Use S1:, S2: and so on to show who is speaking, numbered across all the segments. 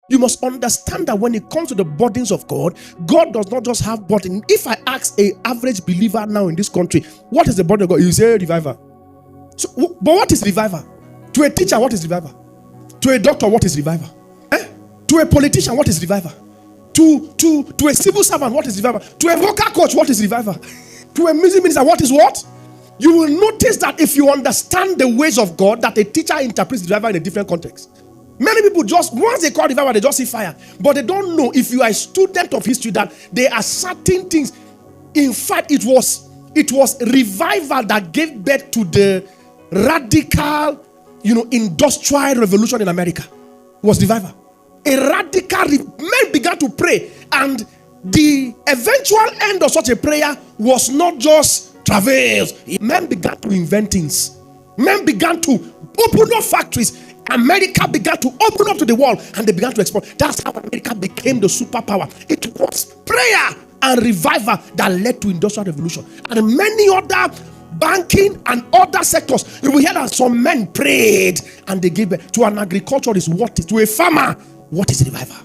S1: You must understand that when it comes to the burdens of God, God does not just have burden. If I ask an average believer now in this country, what is the burden of God? You say revival. So, but what is revival? To a teacher, what is revival? To a doctor, what is revival? To a politician, what is revival? To a civil servant, what is revival? To a vocal coach, what is revival? To a music minister, what is what? You will notice that if you understand the ways of God, that a teacher interprets revival in a different context. Many people just, once they call revival, they just see fire. But they don't know, if you are a student of history, that there are certain things. In fact, it was revival that gave birth to the radical, industrial revolution in America. It was revival. Men began to pray, and the eventual end of such a prayer was not just travails. Men began to invent things. Men began to open up factories. America began to open up to the world, and they began to export. That's how America became the superpower. It was prayer and revival that led to industrial revolution. And many other banking and other sectors, you will hear that some men prayed and they gave birth. To an agriculturist, what is, to a farmer, what is revival?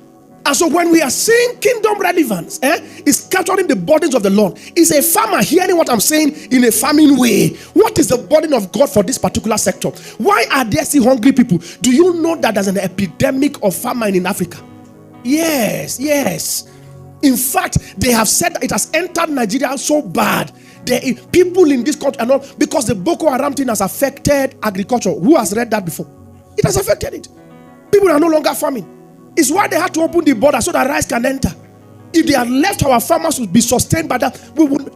S1: And so when we are saying kingdom relevance, is capturing the burdens of the Lord. Is a farmer hearing what I'm saying in a farming way? What is the burden of God for this particular sector? Why are there still hungry people? Do you know that there's an epidemic of famine in Africa? Yes. In fact, they have said that it has entered Nigeria so bad. People in this country are not, because the Boko Haram thing has affected agriculture. Who has read that before? It has affected it. People are no longer farming. It's why they had to open the border so that rice can enter. If they had left, our farmers would be sustained by that.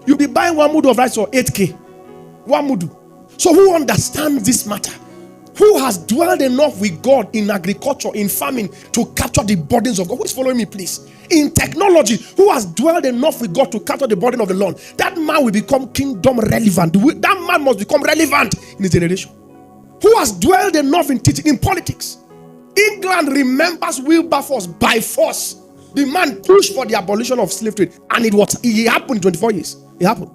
S1: You'll be buying 1 mudu of rice for 8K. 1 mudu. So who understands this matter? Who has dwelled enough with God in agriculture, in farming, to capture the burdens of God? Who is following me, please? In technology, who has dwelled enough with God to capture the burden of the Lord? That man will become kingdom relevant. That man must become relevant in his generation. Who has dwelled enough in teaching, in politics? England remembers Wilberforce by force. The man pushed for the abolition of slave trade, and it happened in 24 years. It happened.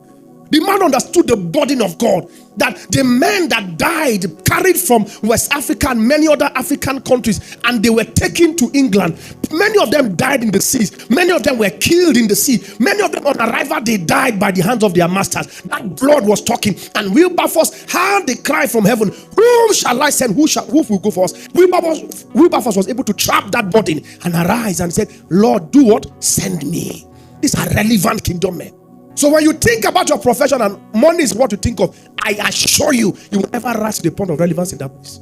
S1: The man understood the burden of God, that the men that died carried from West Africa and many other African countries, and they were taken to England. Many of them died in the seas. Many of them were killed in the sea. Many of them on arrival, they died by the hands of their masters. That blood was talking, and Wilberforce heard the cry from heaven, whom shall I send? Who will go for us? Wilberforce was able to trap that burden and arise and said, Lord, do what? Send me. These are relevant kingdom men. So when you think about your profession and money is what you think of, I assure you, you will never rise to the point of relevance in that place.